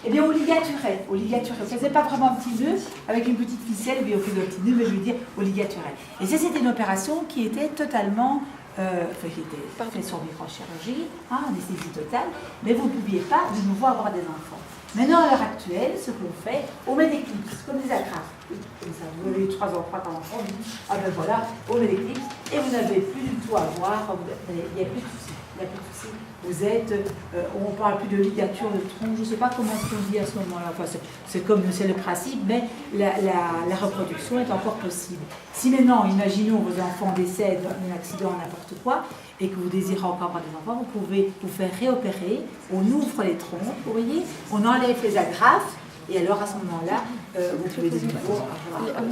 Eh bien, on ligaturait. On ne faisait pas vraiment un petit nœud avec une petite ficelle, mais on faisait un petit nœud, mais je veux dire, on ligaturait. Et ça, c'était une opération qui était totalement, qui était faite sur microchirurgie, anesthésie totale, mais vous ne pouviez pas de nouveau avoir des enfants. Maintenant, à l'heure actuelle, ce qu'on fait, on met des clips, comme des agrafes. Comme ça, vous avez eu 3 enfants, on dit, ah ben voilà, on met des clips, et vous n'avez plus du tout à voir, il n'y a plus de soucis. Il n'y a plus de soucis. Vous êtes, on ne parle plus de ligature de tronc, je ne sais pas comment est-ce qu'on dit à ce moment-là, enfin, c'est le principe, mais la reproduction est encore possible. Si maintenant, imaginons vos enfants décèdent d'un accident, n'importe quoi, et que vous désirez encore avoir des enfants, vous pouvez vous faire réopérer, on ouvre les troncs, vous voyez, on enlève les agrafes, et alors à ce moment-là, vous pouvez de nouveau avoir.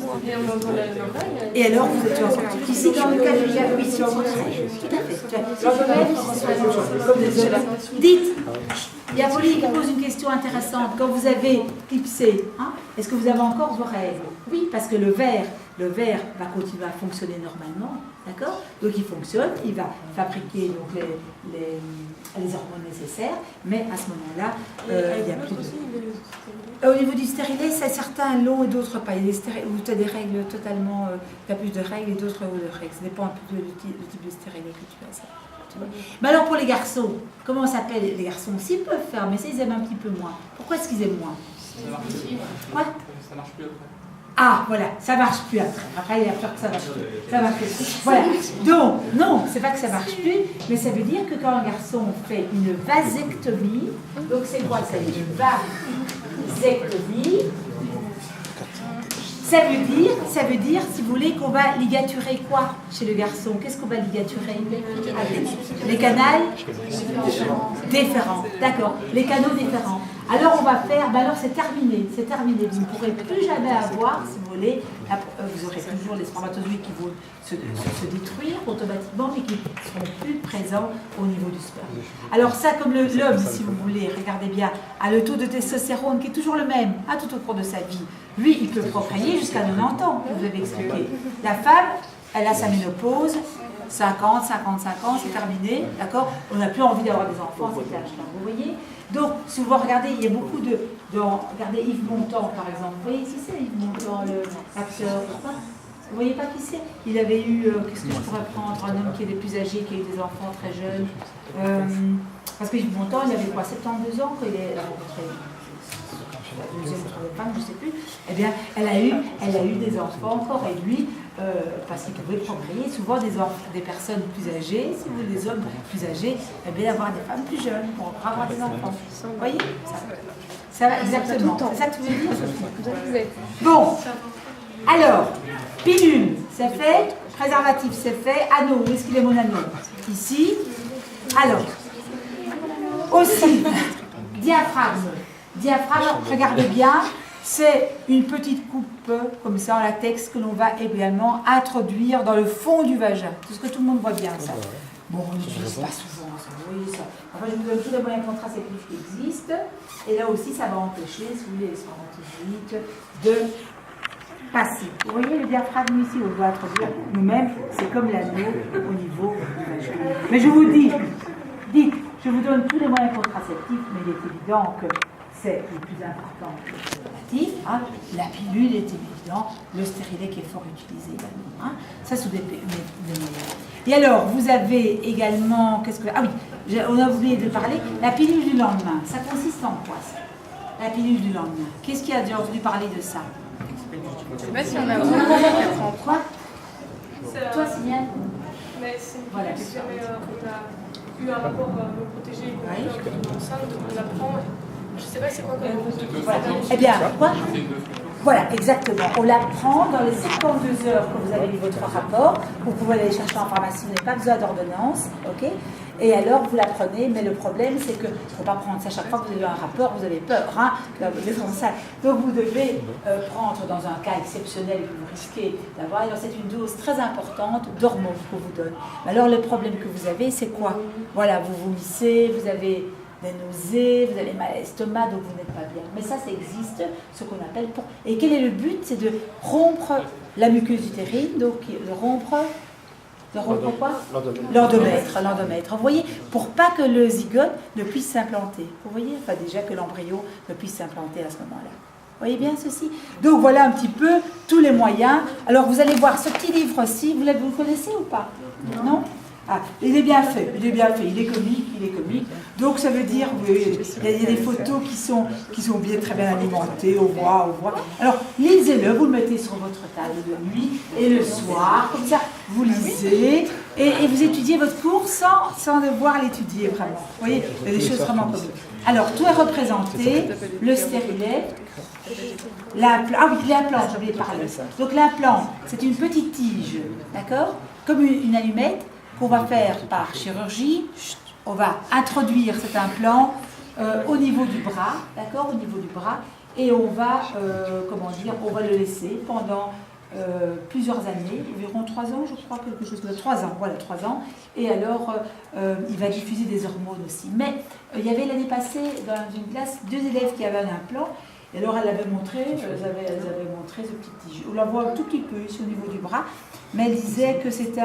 Et alors vous êtes en sortie. Ici, dans le cas de diabète, tout à fait. Dites, il y a Pauline qui pose une question intéressante. Quand vous avez clipsé, est-ce que vous avez encore vos règles? Oui, parce que le verre va continuer à fonctionner normalement, d'accord? Donc il fonctionne, il va fabriquer donc, les hormones nécessaires, mais à ce moment-là, il n'y a plus de... Au niveau du stérilet, c'est certains longs et d'autres pas. Il y a où tu as des règles totalement... tu as plus de règles et d'autres de règles. Ça dépend un peu du type de stérilet que tu as. Ça. Mais alors pour les garçons, comment on s'appelle? Les garçons aussi peuvent faire, mais ça ils aiment un petit peu moins. Pourquoi est-ce qu'ils aiment moins? Ouais. Ça marche plus après. Ah, voilà, ça marche plus après. Après, il a peur que ça marche plus. Ça marche plus. Voilà. Donc, non, c'est pas que ça marche plus, mais ça veut dire que quand un garçon fait une vasectomie, donc c'est quoi ça? Une vasectomie. Ça veut dire, si vous voulez, qu'on va ligaturer quoi chez le garçon? Qu'est-ce qu'on va ligaturer? Les canaux déférents. D'accord, les canaux déférents. Alors on va faire, alors c'est terminé. Vous ne pourrez plus jamais avoir, si vous voulez, vous aurez toujours les spermatozoïdes qui vont se détruire automatiquement, mais qui ne seront plus présents au niveau du sperme. Alors ça, comme l'homme, si vous voulez, regardez bien, a le taux de testostérone qui est toujours le même, tout au cours de sa vie. Lui, il peut procréer jusqu'à 90 ans, vous avez expliqué. La femme, elle a sa ménopause, 50, 55 ans, c'est terminé, d'accord? On n'a plus envie d'avoir des enfants à cet âge-là, vous voyez? Donc, si vous regardez, il y a beaucoup de regardez Yves Montand, par exemple. Vous voyez qui c'est Yves Montand, l'acteur? Vous voyez pas qui c'est? Il avait eu, qu'est-ce que je pourrais prendre? Un homme qui est plus âgé, qui a eu des enfants très jeunes. Parce que Yves Montand, il avait quoi, 72 ans quand il a rencontré la deuxième ou troisième femme, je ne sais plus. Eh bien, elle a eu des enfants encore, et lui, parce qu'il pouvait procréer, souvent des personnes plus âgées, si vous voulez, des hommes plus âgés, eh bien, avoir des femmes plus jeunes pour avoir des enfants. Vous voyez ça va exactement. C'est ça que tu veux dire? Bon, alors, pilule, c'est fait. Préservatif, c'est fait. Anneau, où est-ce qu'il est mon anneau? Ici. Alors, aussi, diaphragme. Diaphragme, regardez bien, c'est une petite coupe comme ça en latex que l'on va également introduire dans le fond du vagin. C'est ce que tout le monde voit bien, ça. Bon, on n'utilise pas souvent ça, vous voyez ça. Enfin, je vous donne tous les moyens contraceptifs qui existent. Et là aussi, ça va empêcher, si vous voulez, les spermatozoïdes de passer. Vous voyez le diaphragme ici, on doit introduire nous-mêmes, c'est comme l'anneau au niveau du vagin. Mais je vous dis, dites, je vous donne tous les moyens contraceptifs, mais il est évident que c'est le plus important le préservatif. La pilule est évident, le stérilet qui est fort utilisé également. Ça, c'est des moyens. Et alors, vous avez également, ah oui, on a oublié de parler, la pilule du lendemain. Ça consiste en quoi, ça? La pilule du lendemain. Qu'est-ce qui a déjà entendu parler de ça? Je ne sais pas si on a vraiment quoi? Toi, Signal? Mais c'est voilà, on a eu un rapport me protéger enceinte, donc on apprend. Je ne sais pas c'est quoi comme voilà. Eh bien, quoi? Voilà, exactement. On l'apprend dans les 52 heures que vous avez lu votre rapport. Vous pouvez aller chercher en pharmacie, vous n'avez pas besoin d'ordonnance, ok? Et alors, vous l'apprenez, mais le problème, c'est qu'il ne faut pas prendre ça chaque fois que vous avez un rapport, vous avez peur, Donc, vous devez prendre dans un cas exceptionnel que vous risquez d'avoir, alors c'est une dose très importante d'hormones qu'on vous donne. Alors, le problème que vous avez, c'est quoi? Voilà, vous vomissez, vous avez des nausées, vous avez mal à l'estomac, donc vous n'êtes pas bien. Mais ça existe, ce qu'on appelle... Et quel est le but? C'est de rompre la muqueuse utérine, donc de rompre quoi? L'endomètre. Vous voyez, pour pas que le zygote ne puisse s'implanter. Vous voyez, enfin déjà que l'embryo ne puisse s'implanter à ce moment-là. Vous voyez bien ceci? Donc voilà un petit peu tous les moyens. Alors vous allez voir ce petit livre-ci, vous le connaissez ou pas? Non? Ah, il est bien fait, il est comique. Donc ça veut dire, oui, il y a des photos qui sont bien, très bien alimentées, on voit. Alors lisez-le, vous le mettez sur votre table de nuit et le soir, comme ça vous lisez et vous étudiez votre cours sans devoir l'étudier vraiment. Vous voyez, il y a des choses vraiment comiques. Alors tout est représenté, le stérilet, l'implant, j'ai oublié de parler. Donc l'implant, c'est une petite tige, d'accord, comme une allumette, qu'on va faire par chirurgie. On va introduire cet implant au niveau du bras, d'accord, au niveau du bras, et on va, on va le laisser pendant plusieurs années, environ 3 ans, je crois, quelque chose de 3 ans, voilà, 3 ans, et alors il va diffuser des hormones aussi. Mais il y avait l'année passée, dans une classe, 2 élèves qui avaient un implant, et alors elles avaient montré ce petit tige. On la voit un tout petit peu ici au niveau du bras, mais elle disait que c'était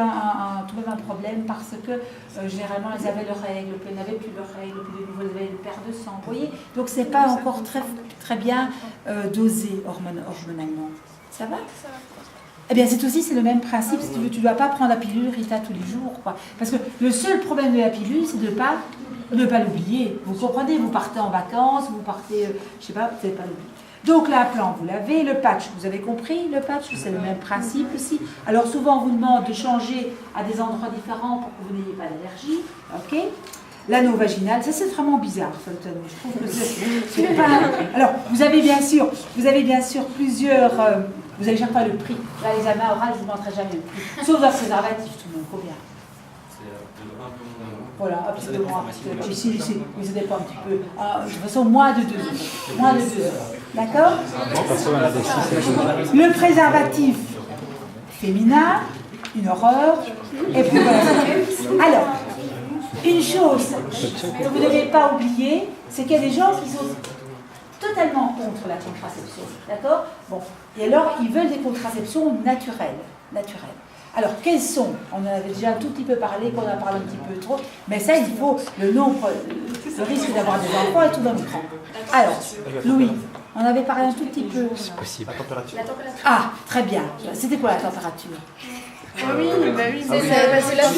tout de même un problème parce que généralement elles avaient leurs règles, puis elles n'avaient plus leurs règles, puis de nouveau elles avaient une perte de sang. Vous voyez, donc c'est pas encore très bien dosé hormonalement. Ça va? Eh bien, c'est le même principe. Si tu veux, tu ne dois pas prendre la pilule Rita tous les jours, quoi. Parce que le seul problème de la pilule, c'est de ne pas l'oublier. Vous comprenez? Vous partez en vacances, vous partez, je sais pas, vous n'allez pas l'oublier. Donc l'implant, vous l'avez, le patch, vous avez compris, le patch, c'est le même principe aussi. Alors souvent, on vous demande de changer à des endroits différents pour que vous n'ayez pas d'allergie, ok? L'anneau vaginal, ça c'est vraiment bizarre, ça, le anneau. Je trouve que c'est pas... Alors, vous avez bien sûr plusieurs... vous allez chaque fois le prix. Là, l'examen oral, je ne vous montrerai jamais le prix. Sauf dans le préservatif, tout le monde, combien? Voilà, un petit peu moins. Ici, mais ça dépend un petit peu. De toute façon, moins de 2 heures. Moins de 2 heures. D'accord? Le préservatif féminin, une horreur. Et puis voilà. Alors, une chose que vous ne devez pas oublier, c'est qu'il y a des gens qui sont totalement contre la contraception. D'accord? Bon. Et alors, ils veulent des contraceptions naturelles. Alors, quels sont? On en avait déjà un tout petit peu parlé, qu'on en parlé un petit peu trop, mais ça, il faut le risque d'avoir des enfants et tout dans le cran. Alors, Louis, on avait parlé un tout petit peu. C'est possible. La température. Ah, très bien. C'était quoi la température? Oui, c'est là que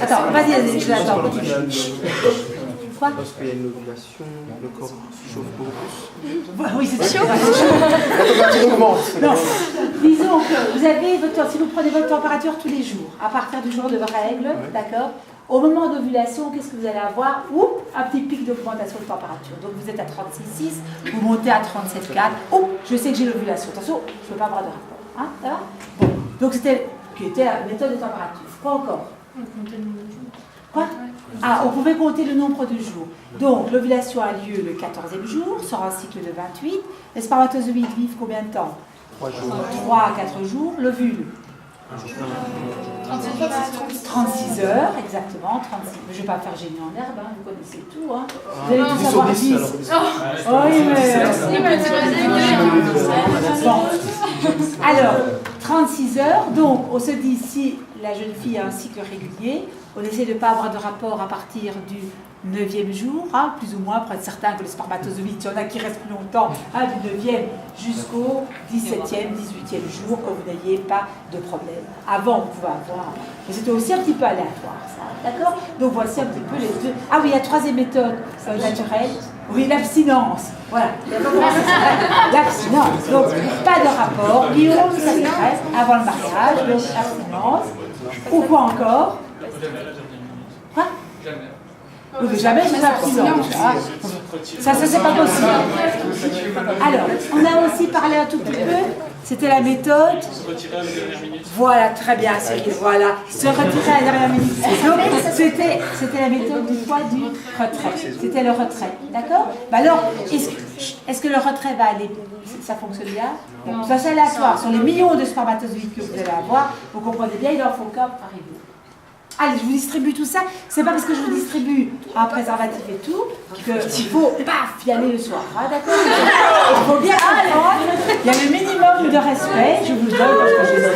Attends, vas-y, je l'attends, continue. Quoi? Lorsqu'il y a une ovulation, le corps chauffe beaucoup. Oui, c'est chaud. Non, disons que vous avez si vous prenez votre température tous les jours, à partir du jour de vos règles, d'accord? Au moment d'ovulation, qu'est-ce que vous allez avoir? Un petit pic d'augmentation de température. Donc vous êtes à 36,6, vous montez à 37,4. Je sais que j'ai l'ovulation. Attention, je ne peux pas avoir de rapport. Hein, ça va? Bon, donc c'était la méthode de température. Pas encore. Quoi? Ah, on pouvait compter le nombre de jours. Donc, l'ovulation a lieu le 14e jour, sur un cycle de 28. Les spermatozoïdes vivent combien de temps? 3 à 4 jours. L'ovule? 36 heures, exactement. 36. Je ne vais pas faire génie en herbe, hein, vous connaissez tout. Hein. Vous allez tous savoir 10. Oui, mais... Bon. Alors, 36 heures. Donc, on se dit, si la jeune fille a un cycle régulier, on essaie de ne pas avoir de rapport à partir du 9e jour, hein, plus ou moins, pour être certain que les spermatozoïdes, il y en a qui restent plus longtemps, hein, du 9e jusqu'au 17e, 18e jour, que vous n'ayez pas de problème. Avant, vous pouvez avoir. Mais c'était aussi un petit peu aléatoire, ça. D'accord? Donc voici un petit peu les deux. Ah oui, la troisième méthode naturelle. Oui, l'abstinence. Voilà. L'abstinence. Donc, pas de rapport. Guillaume, ça s'intéresse avant le mariage, donc abstinence. Ou quoi encore? Quoi? Jamais je l'abstinence. Ça, c'est pas possible. Alors, on a aussi parlé un tout petit peu. C'était la méthode. Voilà, très bien, Cyril. Voilà, se retirer à la dernière minute. Donc, c'était la méthode du retrait. C'était le retrait, d'accord? Alors, est-ce que le retrait va aller? Ça fonctionne bien? Bon, ça c'est aléatoire. Sur les millions de spermatozoïdes que vous allez avoir, vous comprenez bien, il en faut qu'un par arriver. Allez, je vous distribue tout ça. C'est pas parce que je vous distribue un préservatif et tout qu'il faut, paf, y aller le soir. Ah, d'accord? Il faut bien comprendre. Il y a le minimum de respect. Je vous le donne parce que je les ai.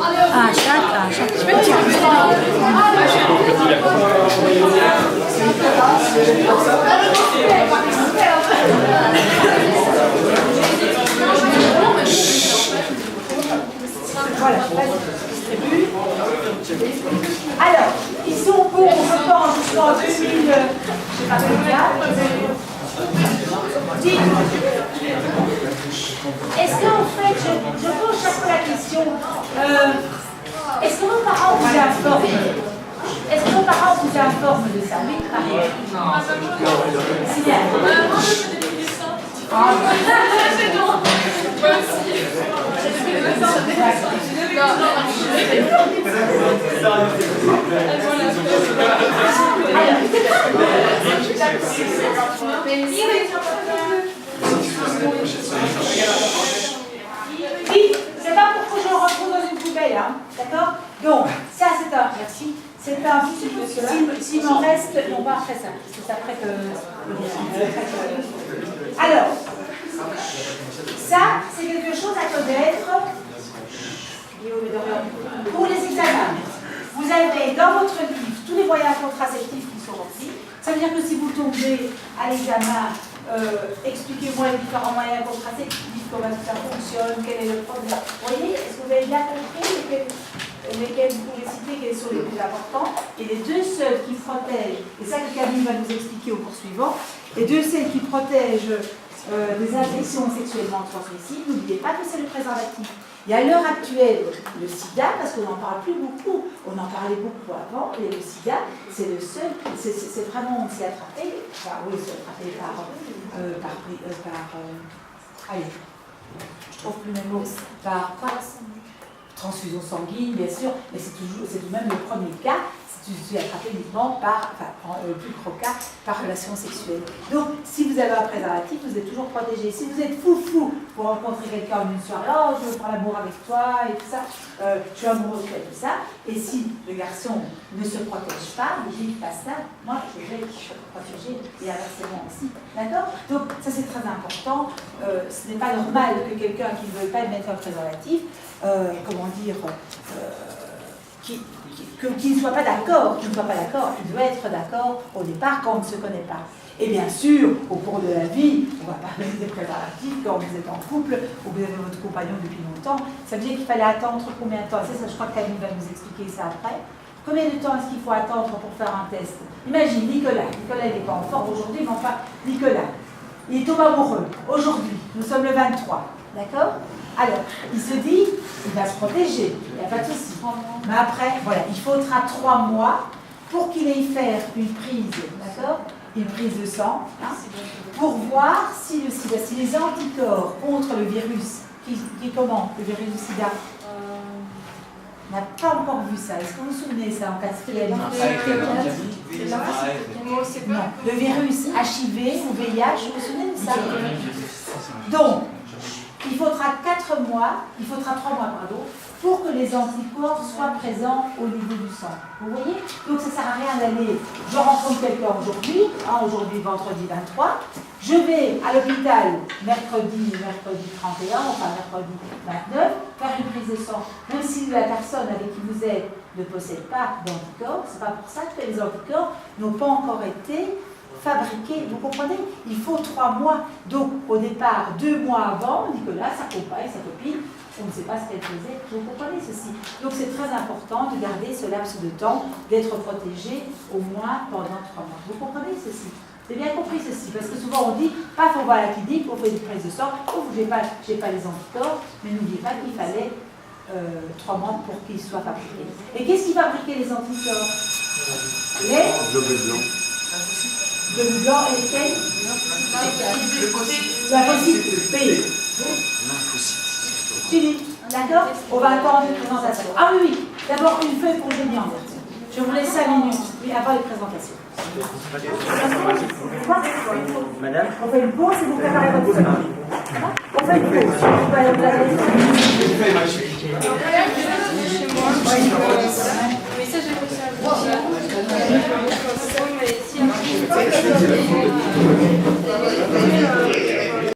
Allez, à chaque. Je vais te voilà, je distribue. Alors, ils sont pour, je pense, jusqu'en 2000, je sais pas combien. Dites, est-ce qu'en fait, je pose chaque fois la question, est-ce que vos parents vous informent? Est-ce que vos parents vous informent de ça? Oui, Marie. Non. C'est bien. C'est pas pour que je le retrouve dans une poubelle, hein, d'accord? Donc, ça c'est un, merci, c'est un, s'il m'en reste, on va après ça, parce que c'est après que... Alors, ça, c'est quelque chose à connaître pour les examens. Vous avez dans votre livre tous les moyens contraceptifs qui sont remplis. Ça veut dire que si vous tombez à l'examen, expliquez-moi les différents moyens contraceptifs, comment ça fonctionne, quel est le problème. Vous voyez, est-ce que vous avez bien compris lesquels vous pouvez citer, quels sont les plus importants? Et les deux seuls qui protègent, et ça que Camille va nous expliquer au cours suivant, les deux seuls qui protègent des infections sexuellement transmissibles, n'oubliez pas que c'est le préservatif. Et à l'heure actuelle, le sida, parce qu'on n'en parle plus beaucoup, on en parlait beaucoup avant, et le sida, c'est le seul, c'est vraiment, on s'est attrapé, enfin oui, c'est attrapé allez, je trouve plus mes mots, par transfusion sanguine, bien sûr, mais c'est tout de même le premier cas. Tu suis attrapé uniquement par, enfin, le plus gros cas, par relation sexuelle. Donc, si vous avez un préservatif, vous êtes toujours protégé. Si vous êtes fou, vous rencontrez quelqu'un une soirée, oh, je veux prendre l'amour avec toi, et tout ça, je suis amoureux de toi, et tout ça, et si le garçon ne se protège pas, vous dites pas ça, moi, je vais protéger, et inversement aussi. D'accord? Donc, ça, c'est très important. Ce n'est pas normal que quelqu'un qui ne veut pas mettre un préservatif, comment dire, qu'il ne soit pas d'accord, il doit être d'accord au départ quand on ne se connaît pas. Et bien sûr, au cours de la vie, on ne va pas mettre des préservatifs quand vous êtes en couple ou vous avez votre compagnon depuis longtemps. Ça veut dire qu'il fallait attendre combien de temps? Ça, je crois que Camille va nous expliquer ça après. Combien de temps est-ce qu'il faut attendre pour faire un test? Imagine, Nicolas il n'est pas en forme aujourd'hui, mais enfin, Nicolas, il tombe amoureux. Aujourd'hui, nous sommes le 23, d'accord? Alors, il se dit, il va se protéger, il n'y a pas de souci. Mais après, voilà, il faudra 3 mois pour qu'il aille faire une prise, d'accord? Une prise de sang, hein, pour voir si le sida, si les anticorps contre le virus, qui comment, le virus du sida, on n'a pas encore vu ça. Est-ce que vous vous souvenez ça en quatrième? Non, le virus HIV ou VIH, vous vous souvenez de ça? Donc, il faudra 3 mois, pour que les anticorps soient présents au niveau du sang. Vous voyez? Donc ça ne sert à rien d'aller, je rencontre quelqu'un aujourd'hui, aujourd'hui vendredi 23, je vais à l'hôpital mercredi 31, enfin mercredi 29, faire une prise de sang. Même si la personne avec qui vous êtes ne possède pas d'anticorps, c'est pas pour ça que les anticorps n'ont pas encore été fabriqués. Vous comprenez? Il faut 3 mois. Donc, au départ, 2 mois avant, Nicolas, sa compagne, sa copine, on ne sait pas ce qu'elle faisait. Vous comprenez ceci? Donc, c'est très important de garder ce laps de temps, d'être protégé au moins pendant 3 mois. Vous comprenez ceci? Vous avez bien compris ceci? Parce que souvent, on dit, paf, on va à la clinique, on fait des prises de sang, oh, j'ai pas les anticorps, mais n'oubliez pas qu'il fallait 3 mois pour qu'ils soient fabriqués. Et qu'est-ce qui fabriquait les anticorps? Les globules blancs. Globules blancs et lesquels? La fossile B. Fini. D'accord? On va attendre une présentation. Ah oui, d'abord une feuille pour Génian. Je vous laisse 5 minutes, oui, avant les présentations. Madame, On fait une pause et vous préparez votre semaine. On fait une pause. Vous allez vous laver. Mais ça, j'ai réussi à le faire. Mais si